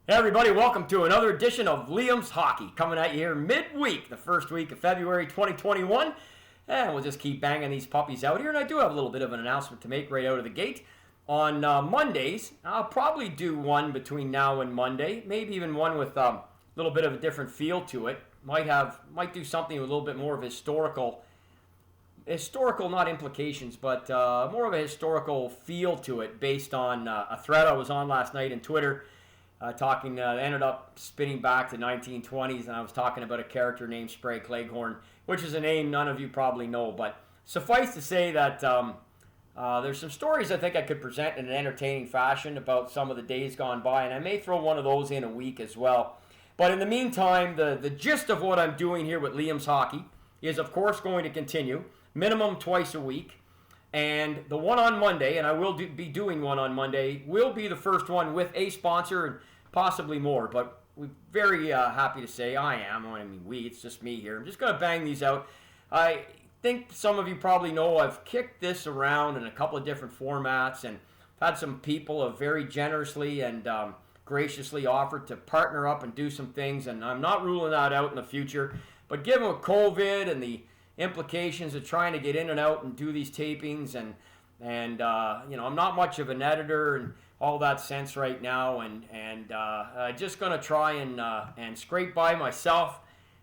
Hey everybody, welcome to another edition of Liam's Hockey, coming at you here midweek, the first week of February 2021, and we'll just keep banging these puppies out here, and I do have a little bit of an announcement to make right out of the gate. On Mondays, I'll probably do one between now and Monday, maybe even one with a little bit of a different feel to it. Might do something with a little bit more of historical, not implications, but more of a historical feel to it based on a thread I was on last night in Twitter. Ended up spinning back to 1920s, and I was talking about a character named Sprague Cleghorn, which is a name none of you probably know. But suffice to say that there's some stories I think I could present in an entertaining fashion about some of the days gone by, and I may throw one of those in a week as well. But in the meantime, the gist of what I'm doing here with Liam's Hockey is, of course, going to continue, minimum twice a week. And the one on Monday, and I will be doing one on Monday, will be the first one with a sponsor and possibly more. But we're very happy to say it's just me here. I'm just going to bang these out. I think some of you probably know I've kicked this around in a couple of different formats, and had some people have very generously and graciously offered to partner up and do some things, and I'm not ruling that out in the future. But given with COVID and the implications of trying to get in and out and do these tapings, and I'm not much of an editor and all that sense right now, and just gonna try and scrape by myself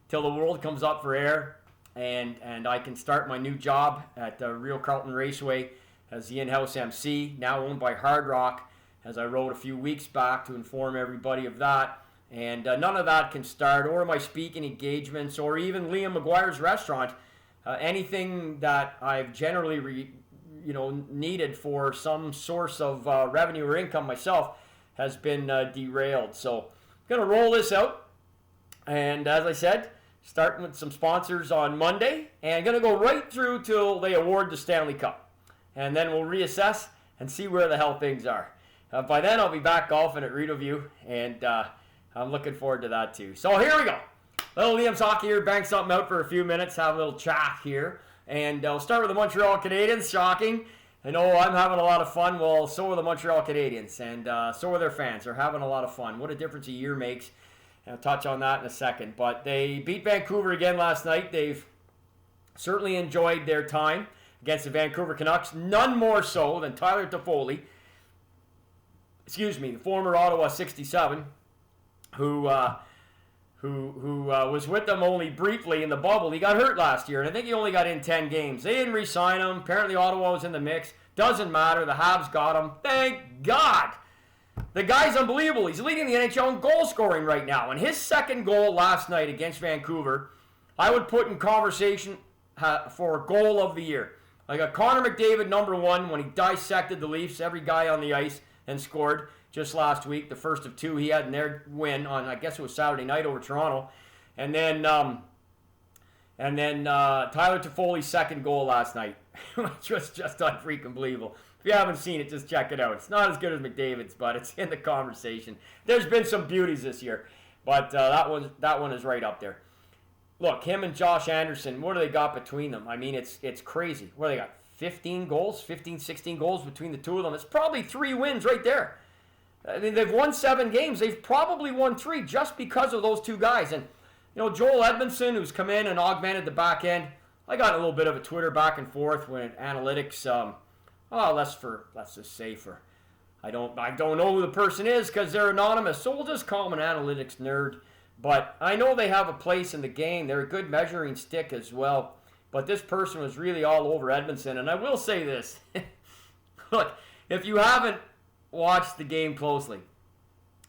till the world comes up for air, and I can start my new job at the Rio Carlton Raceway as the in-house MC, now owned by Hard Rock, as I wrote a few weeks back to inform everybody of that. And none of that can start, or my speaking engagements, or even Liam McGuire's restaurant. Anything that I've generally needed for some source of revenue or income myself has been derailed. So I'm going to roll this out. And as I said, starting with some sponsors on Monday, and going to go right through till they award the Stanley Cup. And then we'll reassess and see where the hell things are. By then, I'll be back golfing at Rideau, and I'm looking forward to that too. So here we go. Little Liam's Hockey here, bang something out for a few minutes, have a little chat here. And I'll start with the Montreal Canadiens. Shocking. I know I'm having a lot of fun. Well, so are the Montreal Canadiens, and so are their fans. They're having a lot of fun. What a difference a year makes. And I'll touch on that in a second. But they beat Vancouver again last night. They've certainly enjoyed their time against the Vancouver Canucks. None more so than Tyler Toffoli, the former Ottawa 67, who was with them only briefly in the bubble. He got hurt last year, and I think he only got in 10 games. They didn't re-sign him. Apparently Ottawa was in the mix. Doesn't matter. The Habs got him. Thank God. The guy's unbelievable. He's leading the NHL in goal scoring right now. And his second goal last night against Vancouver, I would put in conversation for goal of the year. Like a Connor McDavid #1 when he dissected the Leafs, every guy on the ice, and scored just last week, the first of two he had in their win on, I guess it was Saturday night over Toronto. And then Tyler Toffoli's second goal last night, which was just unfreaking believable. If you haven't seen it, just check it out. It's not as good as McDavid's, but it's in the conversation. There's been some beauties this year, but that one is right up there. Look, him and Josh Anderson, what do they got between them? I mean, it's crazy. What do they got? 16 goals between the two of them. It's probably 3 wins right there. I mean, they've won 7 games. They've probably won 3 just because of those two guys. And, Joel Edmondson, who's come in and augmented the back end, I got a little bit of a Twitter back and forth when analytics, let's just say I don't know who the person is because they're anonymous, so we'll just call them an analytics nerd. But I know they have a place in the game. They're a good measuring stick as well. But this person was really all over Edmondson. And I will say this. Look, if you haven't watched the game closely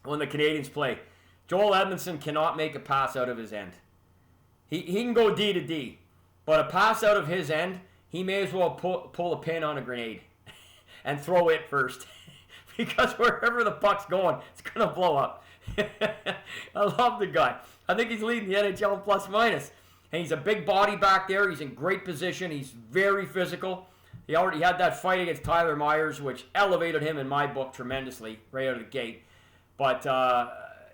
when the Canadiens play, Joel Edmondson cannot make a pass out of his end. He can go D to D. But a pass out of his end, he may as well pull a pin on a grenade and throw it first. Because wherever the puck's going, it's going to blow up. I love the guy. I think he's leading the NHL in plus minus. And he's a big body back there. He's in great position. He's very physical. He already had that fight against Tyler Myers, which elevated him in my book tremendously right out of the gate. But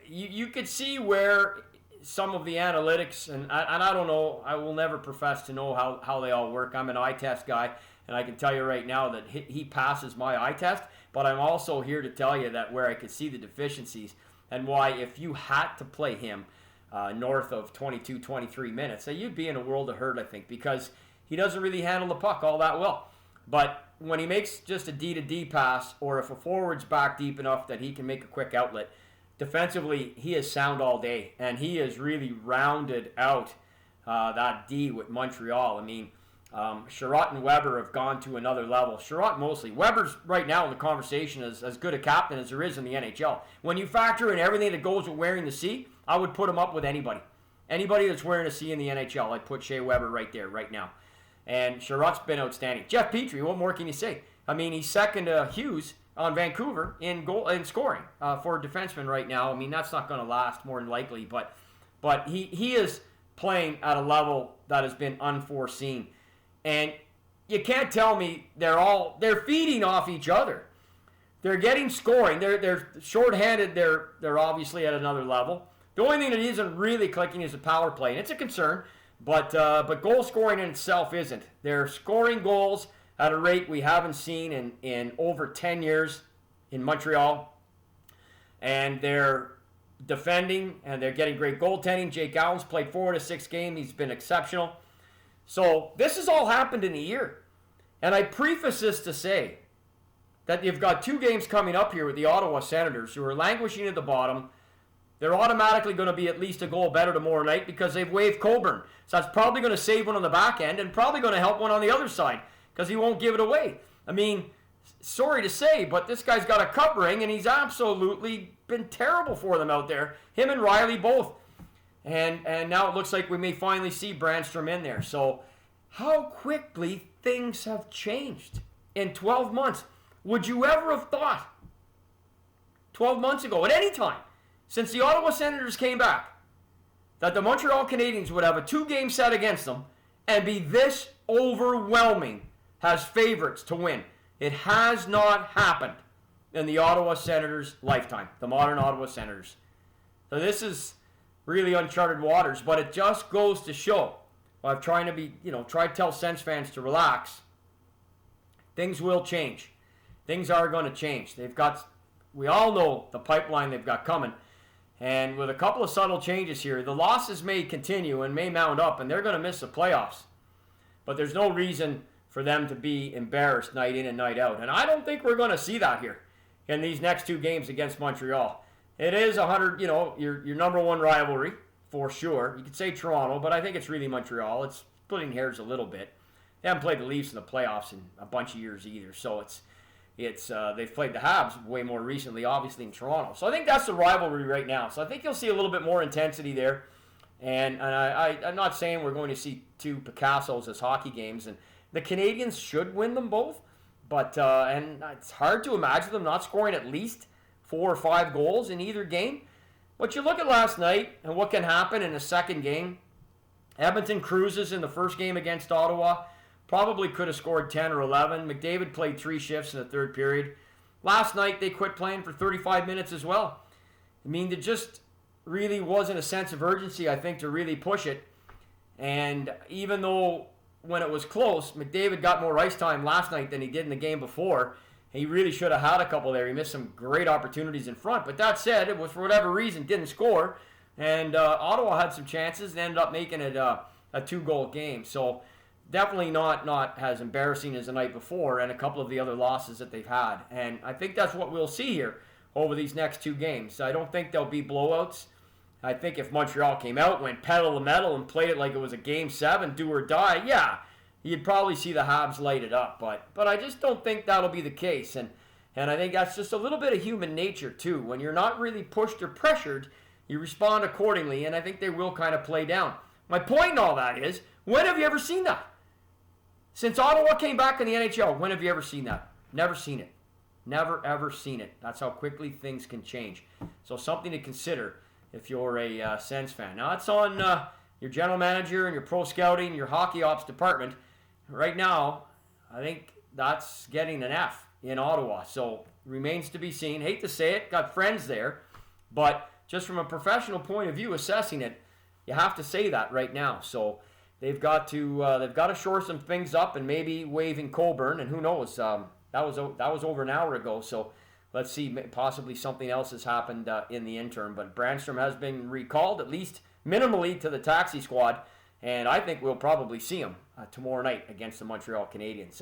you could see where some of the analytics, and I don't know, I will never profess to know how they all work. I'm an eye test guy, and I can tell you right now that he passes my eye test. But I'm also here to tell you that where I could see the deficiencies and why if you had to play him north of 22, 23 minutes, that you'd be in a world of hurt, I think, because he doesn't really handle the puck all that well. But when he makes just a D-to-D pass, or if a forward's back deep enough that he can make a quick outlet, defensively, he is sound all day, and he has really rounded out that D with Montreal. I mean, Sherratt and Weber have gone to another level. Sherratt mostly. Weber's right now in the conversation as good a captain as there is in the NHL. When you factor in everything that goes with wearing the C, I would put him up with anybody. Anybody that's wearing a C in the NHL, I'd put Shea Weber right there, right now. And Sherratt's been outstanding. Jeff Petrie, what more can you say? I mean, he's second to Hughes on Vancouver in goal and scoring for a defenseman right now. I mean, that's not going to last more than likely, but he is playing at a level that has been unforeseen. And you can't tell me they're feeding off each other. They're getting scoring. They're shorthanded. They're obviously at another level. The only thing that isn't really clicking is the power play, and it's a concern. But goal scoring in itself isn't. They're scoring goals at a rate we haven't seen in over 10 years in Montreal. And they're defending, and they're getting great goaltending. Jake Allen's played 4 to 6 games. He's been exceptional. So this has all happened in a year. And I preface this to say that you've got 2 games coming up here with the Ottawa Senators, who are languishing at the bottom. They're automatically going to be at least a goal better tomorrow night because they've waived Coburn. So that's probably going to save one on the back end and probably going to help one on the other side because he won't give it away. I mean, sorry to say, but this guy's got a cup ring and he's absolutely been terrible for them out there. Him and Riley both. And now it looks like we may finally see Brännström in there. So how quickly things have changed in 12 months. Would you ever have thought 12 months ago, at any time, since the Ottawa Senators came back, that the Montreal Canadiens would have a 2-game set against them and be this overwhelming as favorites to win? It has not happened in the Ottawa Senators' lifetime, the modern Ottawa Senators. So this is really uncharted waters, but it just goes to show, I'm trying to try to tell Sens fans to relax. Things will change. Things are going to change. We all know the pipeline they've got coming. And with a couple of subtle changes here, the losses may continue and may mount up, and they're going to miss the playoffs. But there's no reason for them to be embarrassed night in and night out. And I don't think we're going to see that here in these next 2 games against Montreal. It is your number one rivalry for sure. You could say Toronto, but I think it's really Montreal. It's splitting hairs a little bit. They haven't played the Leafs in the playoffs in a bunch of years either, so they've played the Habs way more recently, obviously, in Toronto. So I think that's the rivalry right now. So I think you'll see a little bit more intensity there. And I'm not saying we're going to see 2 Picassos as hockey games. And the Canadiens should win them both. But and it's hard to imagine them not scoring at least 4 or 5 goals in either game. But you look at last night and what can happen in a second game. Edmonton cruises in the first game against Ottawa. Probably could have scored 10 or 11. McDavid played 3 shifts in the third period. Last night, they quit playing for 35 minutes as well. I mean, there just really wasn't a sense of urgency, I think, to really push it. And even though when it was close, McDavid got more ice time last night than he did in the game before, he really should have had a couple there. He missed some great opportunities in front. But that said, it was for whatever reason didn't score. And Ottawa had some chances and ended up making it a 2-goal game. So definitely not as embarrassing as the night before and a couple of the other losses that they've had. And I think that's what we'll see here over these next 2 games. I don't think there'll be blowouts. I think if Montreal came out, went pedal to metal, and played it like it was a Game 7, do or die, yeah, you'd probably see the Habs light it up. But I just don't think that'll be the case. And I think that's just a little bit of human nature, too. When you're not really pushed or pressured, you respond accordingly, and I think they will kind of play down. My point in all that is, when have you ever seen that? Since Ottawa came back in the NHL, when have you ever seen that? Never seen it. Never, ever seen it. That's how quickly things can change. So something to consider if you're a Sens fan. Now, it's on your general manager and your pro scouting, your hockey ops department. Right now, I think that's getting an F in Ottawa. So remains to be seen. Hate to say it, got friends there. But just from a professional point of view, assessing it, you have to say that right now. So they've got to shore some things up, and maybe waiving Coburn, and who knows? That was over an hour ago, so let's see, possibly something else has happened in the interim. But Brännström has been recalled, at least minimally, to the taxi squad. And I think we'll probably see him tomorrow night against the Montreal Canadiens.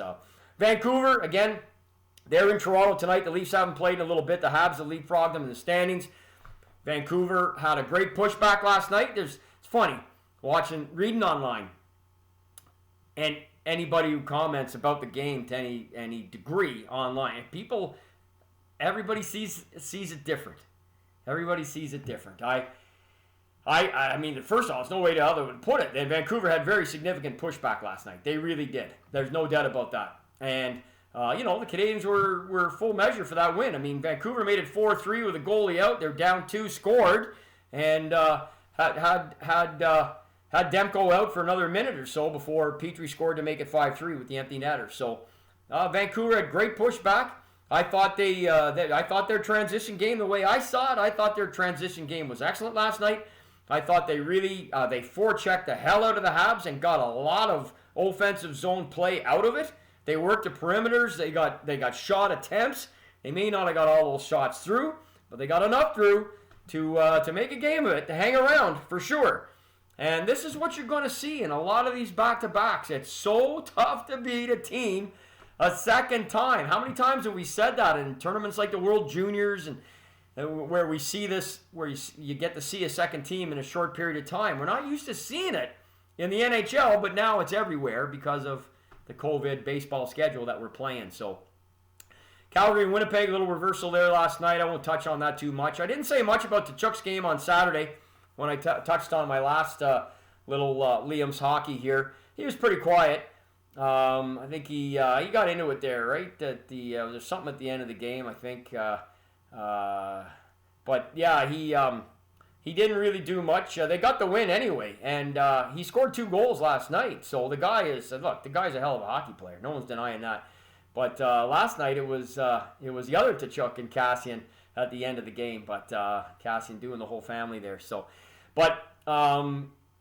Vancouver, again, they're in Toronto tonight. The Leafs haven't played in a little bit. The Habs have leapfrogged them in the standings. Vancouver had a great pushback last night. It's funny, reading online, and anybody who comments about the game to any degree online, everybody sees it different. Everybody sees it different. I mean, first of all, there's no way to other than put it. And Vancouver had very significant pushback last night. They really did. There's no doubt about that. And the Canadiens were full measure for that win. I mean, Vancouver made it 4-3 with a goalie out. They're down 2, scored, and had Demko out for another minute or so before Petrie scored to make it 5-3 with the empty netter. So Vancouver had great pushback. I thought their transition game, the way I saw it, I thought their transition game was excellent last night. I thought they really they forechecked the hell out of the Habs and got a lot of offensive zone play out of it. They worked the perimeters. They got shot attempts. They may not have got all those shots through, but they got enough through to make a game of it, to hang around for sure. And this is what you're going to see in a lot of these back-to-backs. It's so tough to beat a team a second time. How many times have we said that in tournaments like the World Juniors and where we see this, where you get to see a second team in a short period of time? We're not used to seeing it in the NHL, but now it's everywhere because of the COVID baseball schedule that we're playing. So Calgary and Winnipeg, a little reversal there last night. I won't touch on that too much. I didn't say much about Tkachuk's game on Saturday when I touched on my last little Liam's hockey here. He was pretty quiet. I think he got into it there, right? There's something at the end of the game, I think. But yeah, he didn't really do much. They got the win anyway, and he scored 2 goals last night. So the guy's a hell of a hockey player. No one's denying that. But last night it was the other Tkachuk and Kassian at the end of the game. But Kassian doing the whole family there. So, but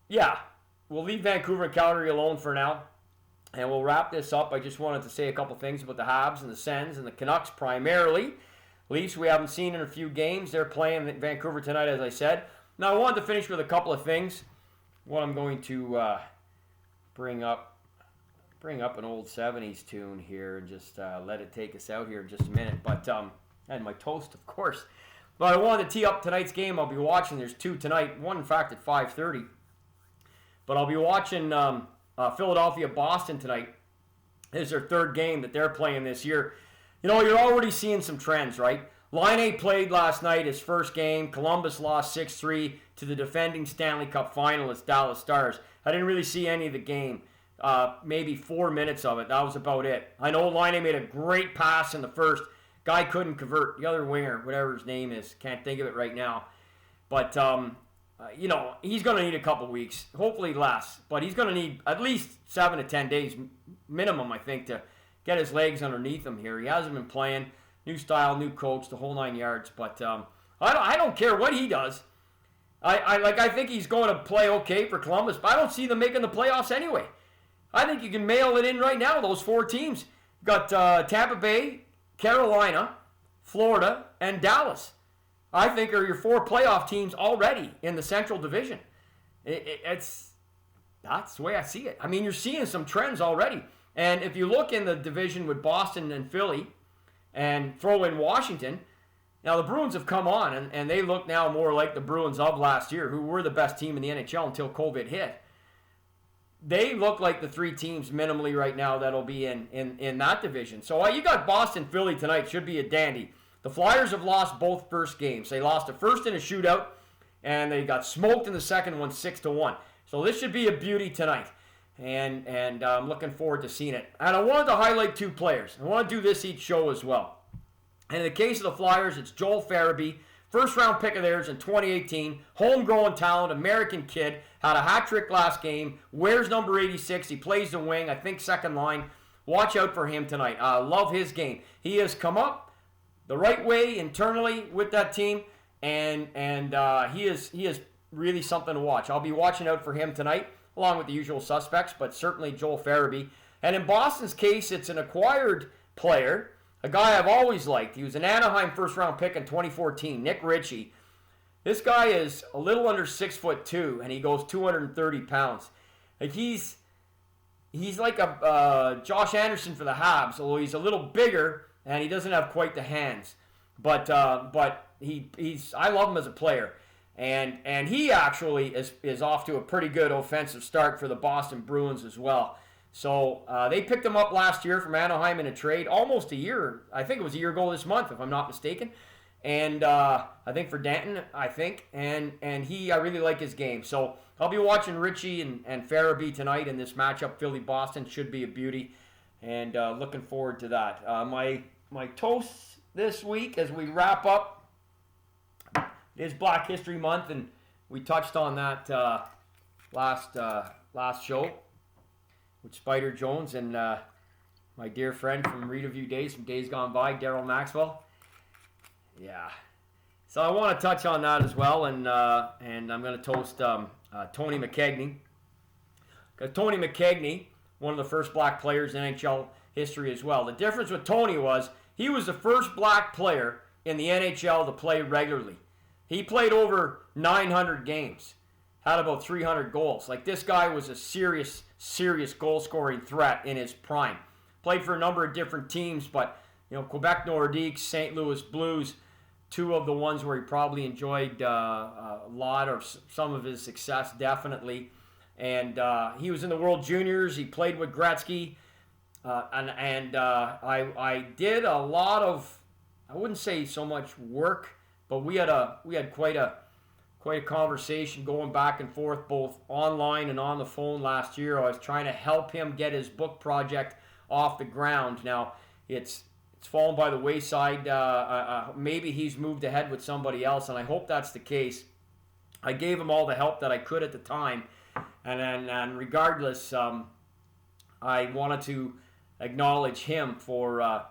yeah, we'll leave Vancouver and Calgary alone for now, and we'll wrap this up. I just wanted to say a couple things about the Habs and the Sens and the Canucks primarily. Leafs we haven't seen in a few games. They're playing Vancouver tonight, as I said. Now I wanted to finish with a couple of things. What I'm going to bring up an old 70s tune here and just let it take us out here in just a minute. But and my toast, of course. But I wanted to tee up tonight's game. I'll be watching. There's 2 tonight. One, in fact, at 5:30. But I'll be watching Philadelphia-Boston tonight. This is their 3rd game that they're playing this year. You know, you're already seeing some trends, right? Laine played last night, his first game. Columbus lost 6-3 to the defending Stanley Cup finalists, Dallas Stars. I didn't really see any of the game. Maybe 4 minutes of it. That was about it. I know Laine made a great pass in the first. Guy couldn't convert. The other winger, whatever his name is, can't think of it right now. But, he's going to need a couple weeks. Hopefully less. But he's going to need at least 7 to 10 days minimum, I think, to get his legs underneath him here. He hasn't been playing. New style, new coach, the whole 9 yards. But I don't care what he does. I think he's going to play okay for Columbus, but I don't see them making the playoffs anyway. I think you can mail it in right now, those 4 teams. You got Tampa Bay, Carolina, Florida, and Dallas. I think are your 4 playoff teams already in the Central Division. That's the way I see it. I mean, you're seeing some trends already. And if you look in the division with Boston and Philly and throw in Washington, now the Bruins have come on, and they look now more like the Bruins of last year, who were the best team in the NHL until COVID hit. They look like the 3 teams minimally right now that'll be in that division. So you got Boston, Philly tonight. Should be a dandy. The Flyers have lost both first games. They lost the first in a shootout, and they got smoked in the second one 6-1. So this should be a beauty tonight. And I'm looking forward to seeing it. And I wanted to highlight 2 players. I want to do this each show as well. And in the case of the Flyers, it's Joel Farabee, first-round pick of theirs in 2018, homegrown talent, American kid, had a hat trick last game, wears number 86, he plays the wing, I think second line. Watch out for him tonight. I love his game. He has come up the right way internally with that team, and he is really something to watch. I'll be watching out for him tonight, along with the usual suspects, but certainly Joel Farabee. And in Boston's case, it's an acquired player, a guy I've always liked. He was an Anaheim first-round pick in 2014, Nick Ritchie. This guy is a little under 6'2", and he goes 230 pounds. Like he's like a Josh Anderson for the Habs, although he's a little bigger and he doesn't have quite the hands. But he's I love him as a player, and he actually is off to a pretty good offensive start for the Boston Bruins as well. So they picked him up last year from Anaheim in a trade, almost a year. I think it was a year ago this month, if I'm not mistaken. And I think for Danton, and he, I really like his game. So I'll be watching Ritchie and Farabee tonight in this matchup. Philly-Boston should be a beauty, and looking forward to that. My toasts this week as we wrap up is Black History Month, and we touched on that last show with Spider Jones and my dear friend from Rita View Days, from Days Gone By, Daryl Maxwell. Yeah, so I want to touch on that as well, and I'm going to toast Tony McKegney. Because Tony McKegney, one of the first black players in NHL history as well. The difference with Tony was he was the first black player in the NHL to play regularly. He played over 900 games, had about 300 goals. Like, this guy was a serious goal-scoring threat in his prime. Played for a number of different teams, but Quebec Nordiques, St. Louis Blues, two of the ones where he probably enjoyed a lot or some of his success, definitely. And he was in the World Juniors. He played with Gretzky. I did a lot of, I wouldn't say so much work, but we had quite a conversation going back and forth, both online and on the phone last year. I was trying to help him get his book project off the ground. Now, it's fallen by the wayside. Maybe he's moved ahead with somebody else, and I hope that's the case. I gave him all the help that I could at the time, and regardless, I wanted to acknowledge him for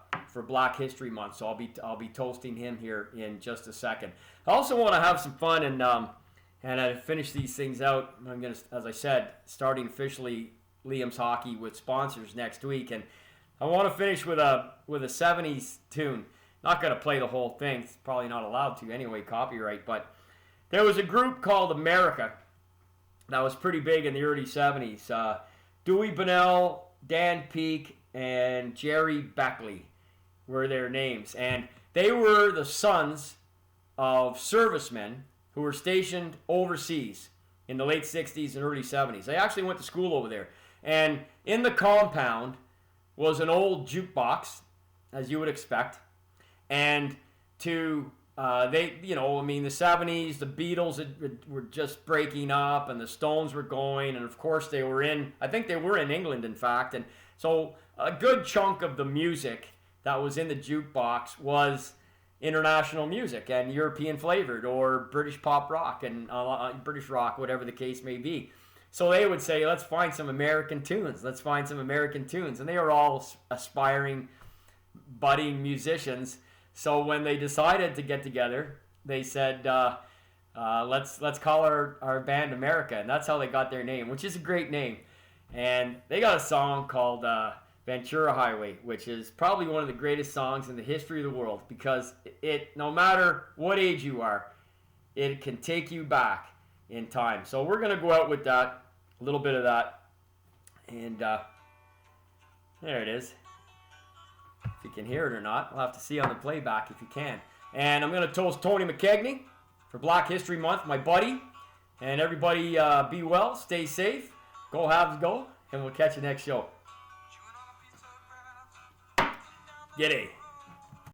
Black History Month. So I'll be toasting him here in just a second. I also want to have some fun and I finish these things out. I'm gonna, as I said, starting officially Liam's Hockey with sponsors next week, and I want to finish with a 70s tune. Not going to play the whole thing. It's probably not allowed to anyway, copyright. But there was a group called America that was pretty big in the early 70s. Dewey Bunnell, Dan Peake, and Jerry Beckley were their names. And they were the sons of servicemen who were stationed overseas in the late 60s and early 70s. They actually went to school over there. And in the compound was an old jukebox, as you would expect, and the 70s, the Beatles were just breaking up, and the Stones were going, and of course they were in England, in fact, and so a good chunk of the music that was in the jukebox was international music and European flavored, or British pop rock, and British rock, whatever the case may be. So they would say, let's find some American tunes. Let's find some American tunes. And they were all aspiring, budding musicians. So when they decided to get together, they said, let's call our band America. And that's how they got their name, which is a great name. And they got a song called Ventura Highway, which is probably one of the greatest songs in the history of the world, because it, no matter what age you are, it can take you back in time. So we're going to go out with that. A little bit of that, and there it is. If you can hear it or not, we'll have to see on the playback if you can. And I'm going to toast Tony McKegney for Black History Month, my buddy. And everybody be well, stay safe, go Habs go, and we'll catch you next show. G'day.